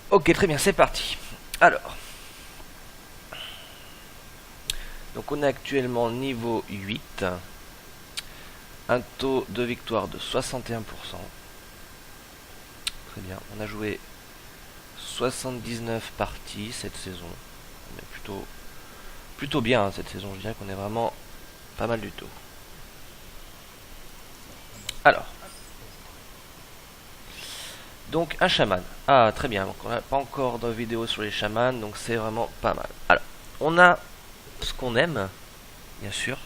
Ok, très bien, c'est parti. Alors, donc on est actuellement niveau 8, un taux de victoire de 61%. Très bien, on a joué 79 parties cette saison. On est plutôt bien hein, cette saison, je dirais qu'on est vraiment pas mal du tout. Alors, donc un chaman. Ah, très bien, donc on n'a pas encore de vidéo sur les chamans, donc c'est vraiment pas mal. Alors, on a ce qu'on aime, bien sûr.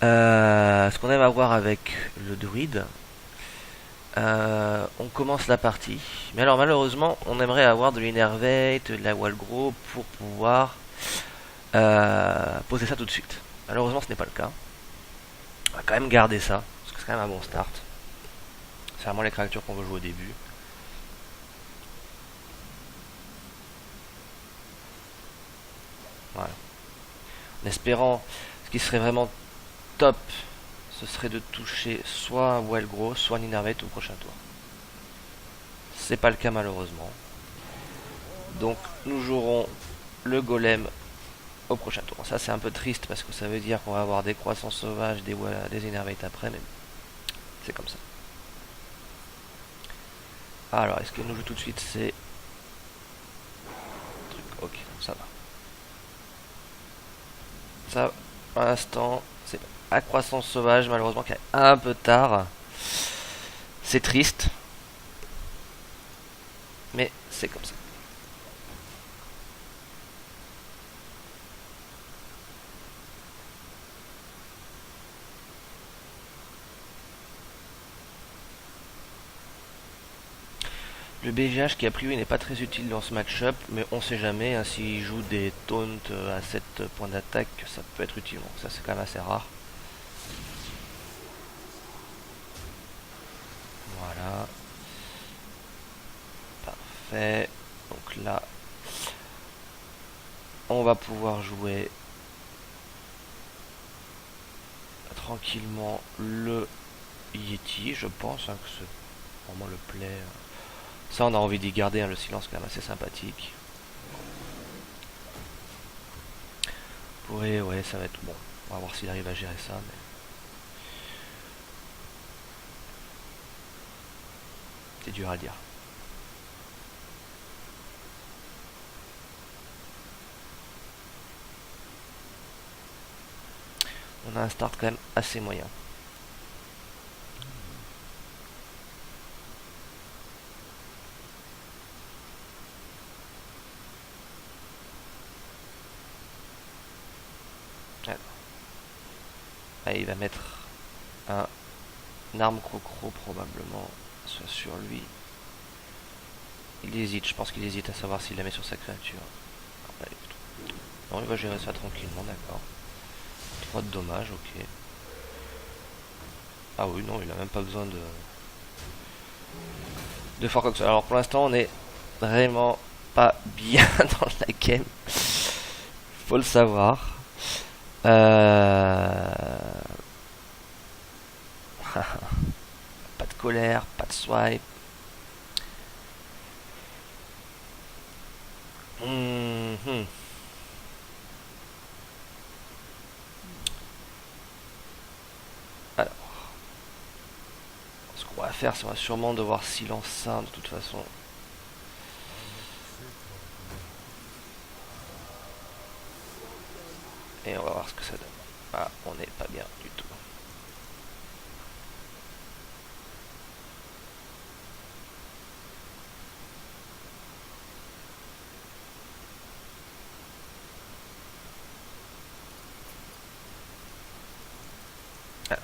Ce qu'on aime avoir avec le druide. On commence la partie. Mais alors malheureusement, on aimerait avoir de l'innervate, de la Walgro pour pouvoir poser ça tout de suite. Malheureusement, ce n'est pas le cas. On va quand même garder ça, parce que c'est quand même un bon start. C'est vraiment les créatures qu'on veut jouer au début. Voilà. En espérant, ce qui serait vraiment top, ce serait de toucher soit un Walgro, soit un innervate au prochain tour. C'est pas le cas malheureusement. Donc nous jouerons le golem au prochain tour. Ça c'est un peu triste parce que ça veut dire qu'on va avoir des croissances sauvages, des innervates après, mais c'est comme ça. Alors est-ce qu'il nous joue tout de suite ces trucs? Ok, ça va. Ça, pour l'instant, c'est à croissance sauvage, malheureusement qui est un peu tard. C'est triste, mais c'est comme ça. Le BGH qui a priori n'est pas très utile dans ce match-up, mais on sait jamais, hein, s'il joue des taunts à 7 points d'attaque, ça peut être utile. Donc ça c'est quand même assez rare. Voilà. Parfait. Donc là, on va pouvoir jouer tranquillement le Yeti, je pense, hein, que c'est vraiment le play. Ça, on a envie d'y garder, hein, le silence quand même assez sympathique. Pourrait, ouais, ça va être bon. On va voir s'il arrive à gérer ça. Mais... c'est dur à dire. On a un start quand même assez moyen. Alors. Ah, il va mettre un arme crocro probablement soit sur lui. Il hésite, je pense qu'il hésite à savoir s'il la met sur sa créature. Non, il va gérer ça tranquillement, d'accord. 3 de dommages, ok. Ah oui, non, il a même pas besoin de faire quoi que ce soit. Alors pour l'instant, on est vraiment pas bien dans la game. Faut le savoir. Pas de colère, pas de swipe. Alors, ce qu'on va faire, c'est qu'on va sûrement devoir silence ça de toute façon. Et on va voir ce que ça donne. Ah, on n'est pas bien du tout. Alors.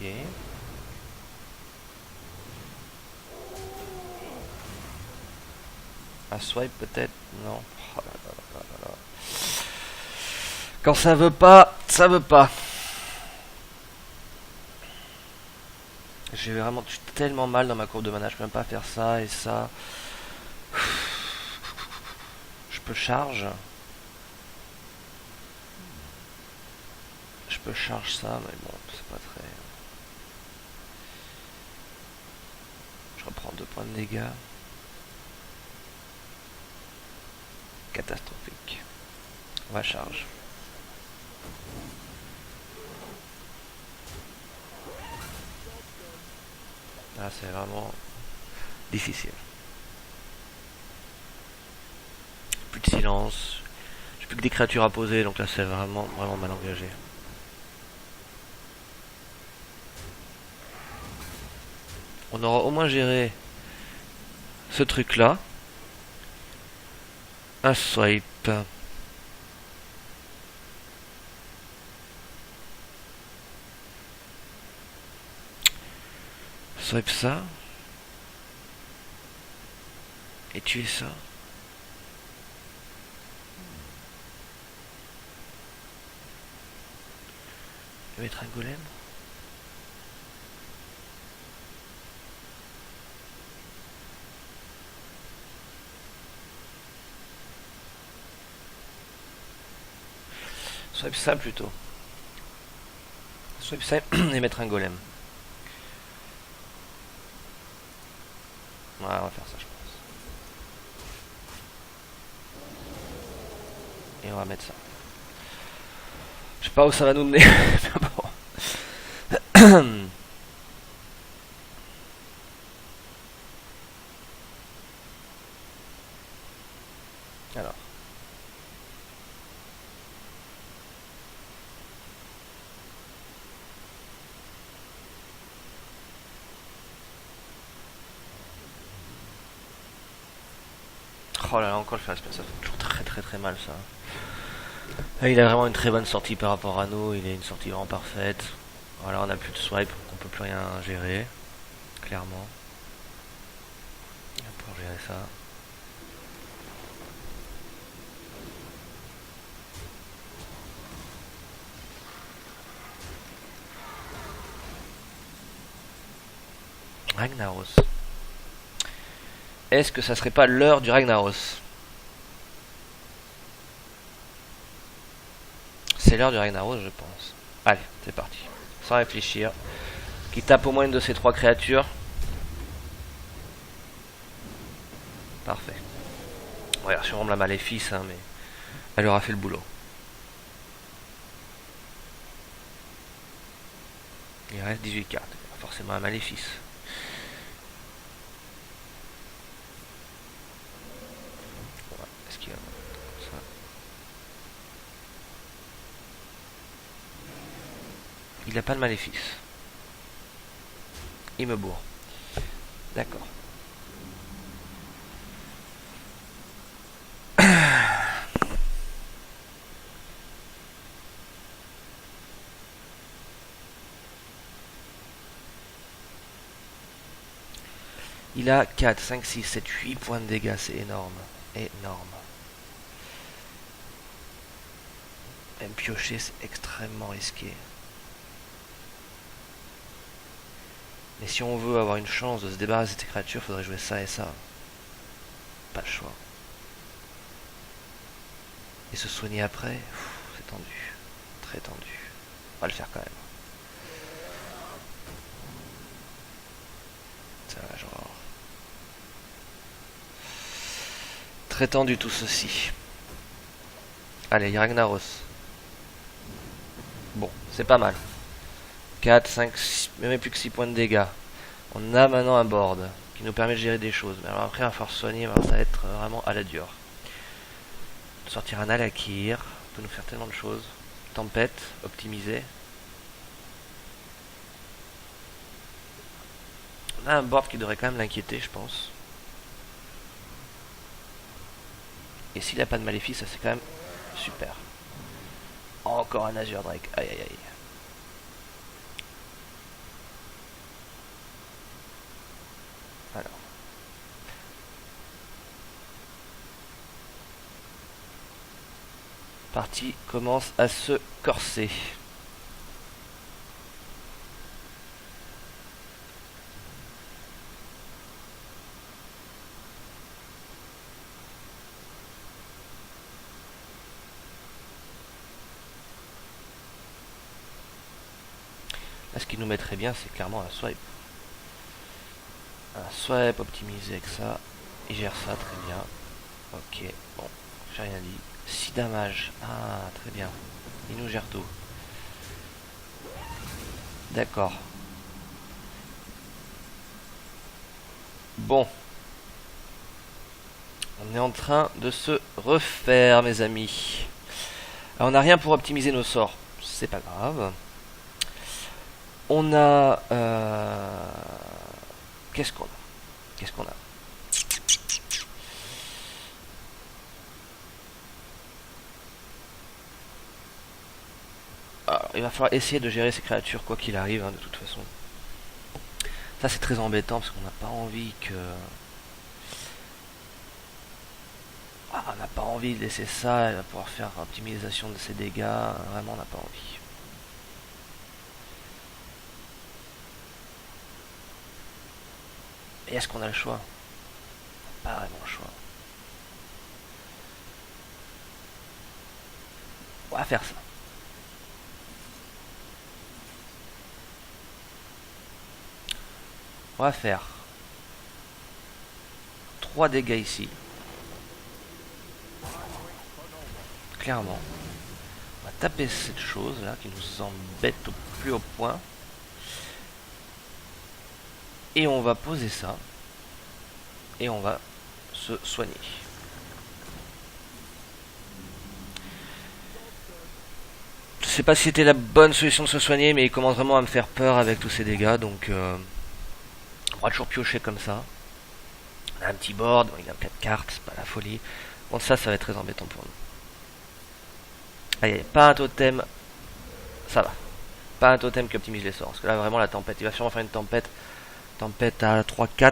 Ok. Un swipe peut-être? Non. Oh là là là là là. Quand ça veut pas, ça veut pas. J'ai vraiment tellement mal dans ma courbe de mana, je peux même pas faire ça et ça. Je peux charge. Je peux charge ça, mais bon, c'est pas très... Je reprends 2 points de dégâts. Catastrophique. On va charge. Là, c'est vraiment difficile. Plus de silence. J'ai plus que des créatures à poser, donc là, c'est vraiment mal engagé. On aura au moins géré ce truc là. Un swipe. Swipe ça. Et tuer ça. Et mettre un golem. Swipe ça plutôt. Swipe ça et mettre un golem. Ouais, on va faire ça, je pense. Et on va mettre ça. Je sais pas où ça va nous mener. Mais bon. Alors. Oh là là, encore le faire espèce, ça fait toujours très mal ça. Là, il a vraiment une très bonne sortie par rapport à nous, il a une sortie vraiment parfaite. Voilà, on a plus de swipe, donc on peut plus rien gérer, clairement. Pour gérer ça. Ragnaros. Est-ce que ça serait pas l'heure du Ragnaros? C'est l'heure du Ragnaros, je pense. Allez, c'est parti. Sans réfléchir. Qui tape au moins une de ces 3 créatures. Parfait. Ouais, sûrement la maléfice, hein, mais elle aura fait le boulot. Il reste 18 cartes. Forcément un maléfice. Est-ce qu'il y a ça? Il n'a pas de maléfice. Il me bourre. D'accord. Il a 4, 5, 6, 7, 8 points de dégâts, c'est énorme. Énorme. Même piocher, c'est extrêmement risqué. Mais si on veut avoir une chance de se débarrasser de ces créatures, il faudrait jouer ça et ça. Pas le choix. Et se soigner après, c'est tendu. Très tendu. On va le faire quand même. Ça va, genre... Très tendu tout ceci. Allez, Ragnaros. Bon, c'est pas mal. 4, 5, 6, même plus que 6 points de dégâts. On a maintenant un board qui nous permet de gérer des choses. Mais alors après, à force soigner, ça va être vraiment à la dure. Sortir un Alakir, peut nous faire tellement de choses. Tempête, optimiser. On a un board qui devrait quand même l'inquiéter, je pense. Et s'il n'a pas de maléfice, ça c'est quand même super. Encore un Azure Drake, aïe aïe aïe. Alors. Partie commence à se corser. Là, ce qui nous mettrait bien, c'est clairement un swipe. Un swipe optimisé avec ça. Il gère ça très bien. Ok, bon, j'ai rien dit. 6 damage. Ah, très bien. Il nous gère tout. D'accord. Bon. On est en train de se refaire, mes amis. Alors, on n'a rien pour optimiser nos sorts. C'est pas grave. On a... Qu'est-ce qu'on a? Qu'est-ce qu'on a? Alors, il va falloir essayer de gérer ces créatures quoi qu'il arrive, hein, de toute façon. Ça, c'est très embêtant parce qu'on n'a pas envie que... Ah, on n'a pas envie de laisser ça, elle va pouvoir faire optimisation de ses dégâts. Vraiment, on n'a pas envie. Et est-ce qu'on a le choix? Pas vraiment le choix. On va faire ça. On va faire 3 dégâts ici. Clairement. On va taper cette chose là qui nous embête au plus haut point. Et on va poser ça. Et on va se soigner. Je sais pas si c'était la bonne solution de se soigner, mais il commence vraiment à me faire peur avec tous ces dégâts, donc on va toujours piocher comme ça. On a un petit board, il a 4 cartes, c'est pas la folie. Bon, ça va être très embêtant pour nous. Allez, pas un totem, ça va. Pas un totem qui optimise les sorts, parce que là vraiment la tempête, il va sûrement faire une tempête. Tempête à 3-4. Il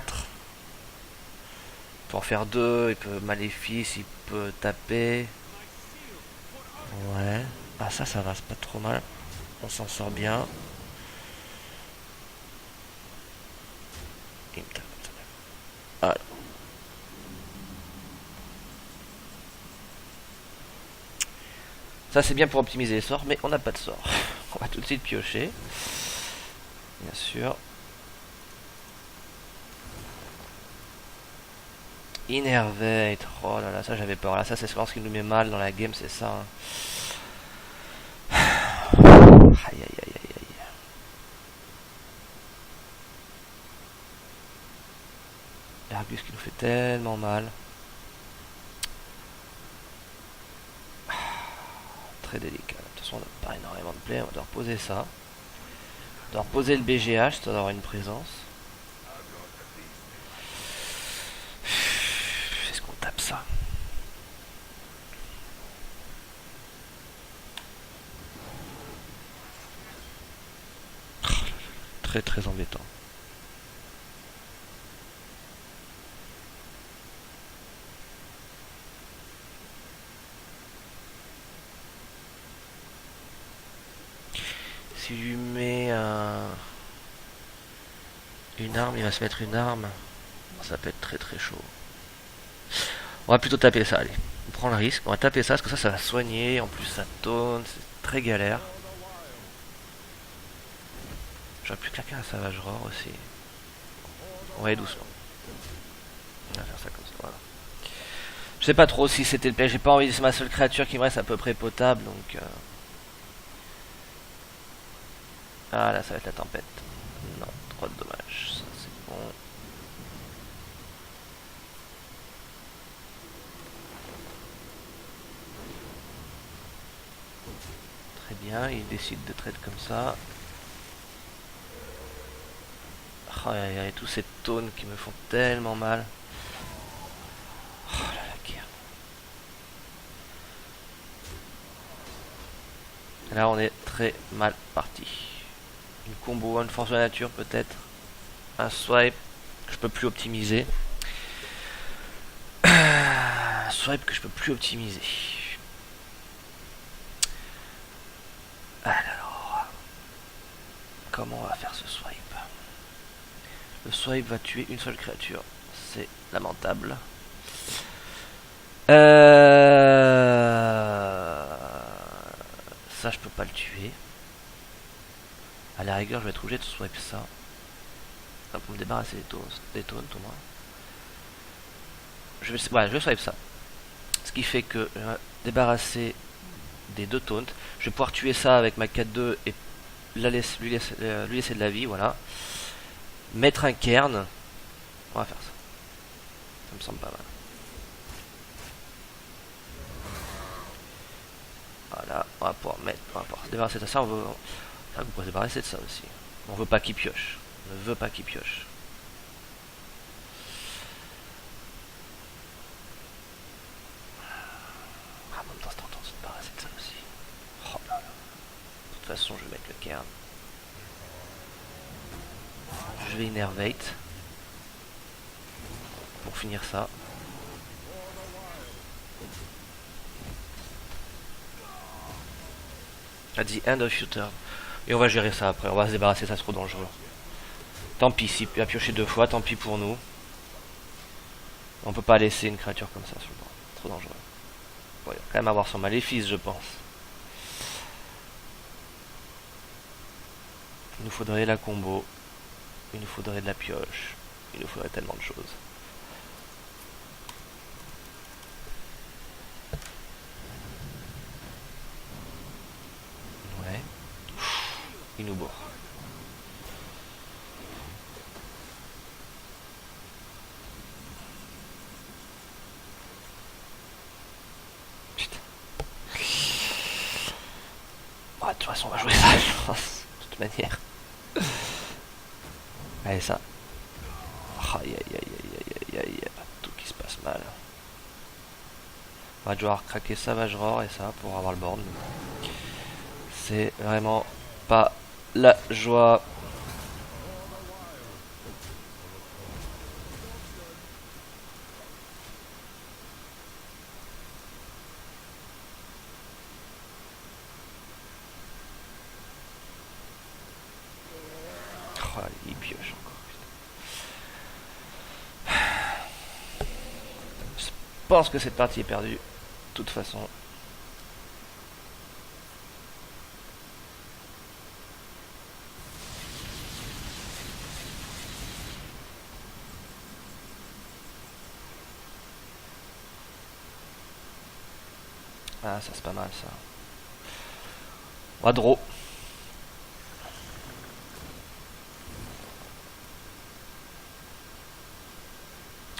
peut en faire 2, il peut maléfice, il peut taper. Ouais. Ah ça va, c'est pas trop mal. On s'en sort bien. Il me tape. Ah. Ça c'est bien pour optimiser les sorts, mais on n'a pas de sort. On va tout de suite piocher. Bien sûr. Innervate. Oh là là, ça j'avais peur. Là, ça c'est ce qui nous met mal dans la game, c'est ça. Hein. Aïe aïe aïe aïe aïe. L'Argus qui nous fait tellement mal. Très délicat. De toute façon, on n'a pas énormément de play. On doit reposer ça. On doit reposer le BGH, ça doit avoir une présence. Est-ce qu'on tape ça? Très très embêtant. Si je lui mets une arme, il va se mettre une arme. Ça peut être très très chaud. On va plutôt taper ça, allez. On prend le risque, on va taper ça, parce que ça va soigner. En plus ça tourne, c'est très galère. J'aurais pu claquer un Savage Roar aussi. On va aller doucement. On va faire ça comme ça, voilà. Je sais pas trop si c'était le piège, j'ai pas envie, c'est ma seule créature qui me reste à peu près potable, donc... Ah là ça va être la tempête. Non, trop de dommages, ça c'est bon. Très bien, il décide de trade comme ça. Oh, il y a tous ces taunes qui me font tellement mal. Oh là la guerre. Là on est très mal parti. Une combo, une force de la nature peut-être. Un swipe que je peux plus optimiser. Un swipe que je peux plus optimiser. Alors, comment on va faire ce swipe? Le swipe va tuer une seule créature. C'est lamentable. Ça, je peux pas le tuer. À la rigueur, je vais être obligé de swipe ça. Pour me débarrasser des taunts au moins. Je vais swipe ça. Ce qui fait que je vais débarrasser des 2 taunts. Je vais pouvoir tuer ça avec ma 4-2 et lui laisser de la vie, voilà. Mettre un cairn. On va faire ça. Ça me semble pas mal. Voilà, on va pouvoir se débarrasser de ça. On peut se débarrasser de ça aussi. On veut pas qu'il pioche. On ne veut pas qu'il pioche. En même temps, c'est tentant de se débarrasser de ça aussi. Oh là là. De toute façon, je vais mettre le cairn. Je vais innervate. Pour finir ça. At the end of your turn. Et on va gérer ça après. On va se débarrasser, ça c'est trop dangereux. Tant pis, s'il a pioché 2 fois, tant pis pour nous. On peut pas laisser une créature comme ça sur le bord. Trop dangereux. Bon, il va quand même avoir son maléfice, je pense. Il nous faudrait la combo. Il nous faudrait de la pioche. Il nous faudrait tellement de choses. Ouais. Il nous bourre. Putain. Bah, de toute façon, on va jouer ça, je pense. De toute manière. Allez, ça. Aïe aïe aïe aïe aïe aïe aïe. Tout qui se passe mal. On va devoir craquer Savage Roar et ça pour avoir le board. C'est vraiment pas la joie. Oh, il pioche encore. Je pense que cette partie est perdue. De toute façon. Ah, ça c'est pas mal ça. On va draw.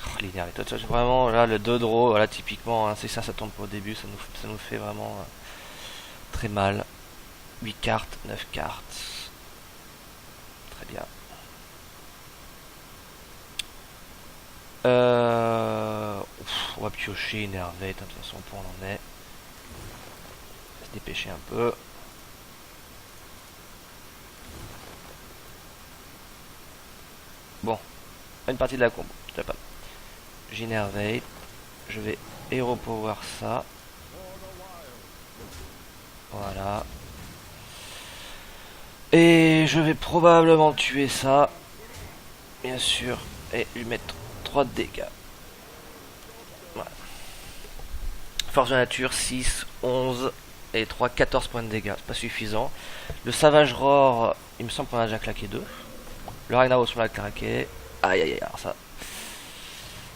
Oh, l'énervé. Vraiment, là, le 2 draw, voilà, typiquement, hein, c'est ça, ça tombe pas au début, ça nous fait vraiment très mal. 8 cartes, 9 cartes. Très bien. On va piocher, énervé, de toute façon, pour on en est. On va se dépêcher un peu. Bon, une partie de la combo, tout à fait. J'énervate. Je vais Hero Power ça. Voilà. Et je vais probablement tuer ça. Bien sûr. Et lui mettre 3 de dégâts. Voilà. Force de nature, 6, 11 et 3, 14 points de dégâts. C'est pas suffisant. Le Savage Roar, il me semble qu'on a déjà claqué 2. Le Ragnaros, on l'a claqué. Aïe aïe aïe, alors ça.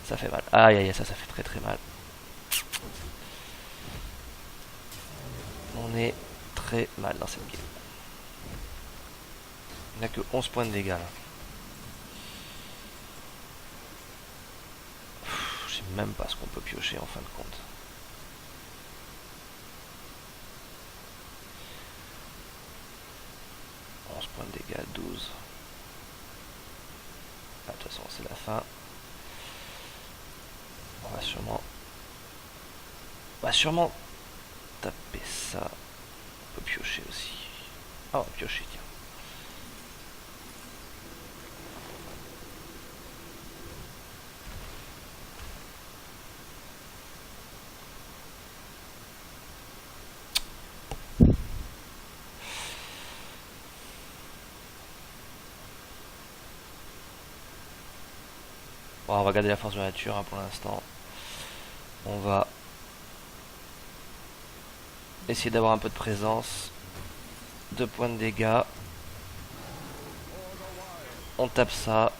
Ça fait mal. Aïe aïe aïe, ça fait très très mal. On est très mal dans cette game. Il n'a que 11 points de dégâts là. Je sais même pas ce qu'on peut piocher en fin de compte. Points de dégâts, 12. Ah, de toute façon, c'est la fin. On va sûrement taper ça. On peut piocher aussi. Ah, on va piocher, tiens. Bon, on va garder la force de la nature hein, pour l'instant. On va essayer d'avoir un peu de présence. 2 points de dégâts. On tape ça.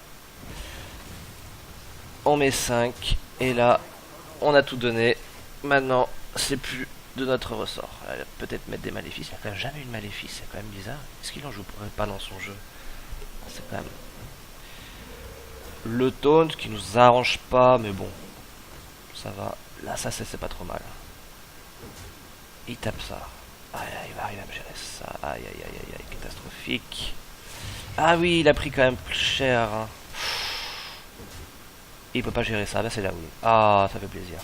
On met 5. Et là, on a tout donné. Maintenant, c'est plus de notre ressort. Elle va peut-être mettre des maléfices. Il n'y a quand même jamais eu de maléfice. C'est quand même bizarre. Est-ce qu'il en joue pas dans son jeu? C'est quand même... Le taunt qui nous arrange pas. Mais bon. Ça va. Là, ça, c'est pas trop mal. Il tape ça. Aïe, il va arriver à me gérer ça. Aïe, aïe, aïe, aïe, aïe, catastrophique. Ah oui, il a pris quand même plus cher. Hein. Il peut pas gérer ça. Là, c'est là, oui. Ah, ça fait plaisir.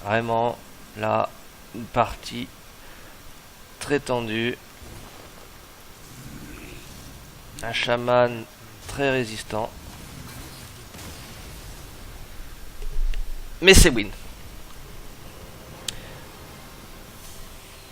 Vraiment, là, une partie très tendue. Un chaman très résistant. Mais c'est win.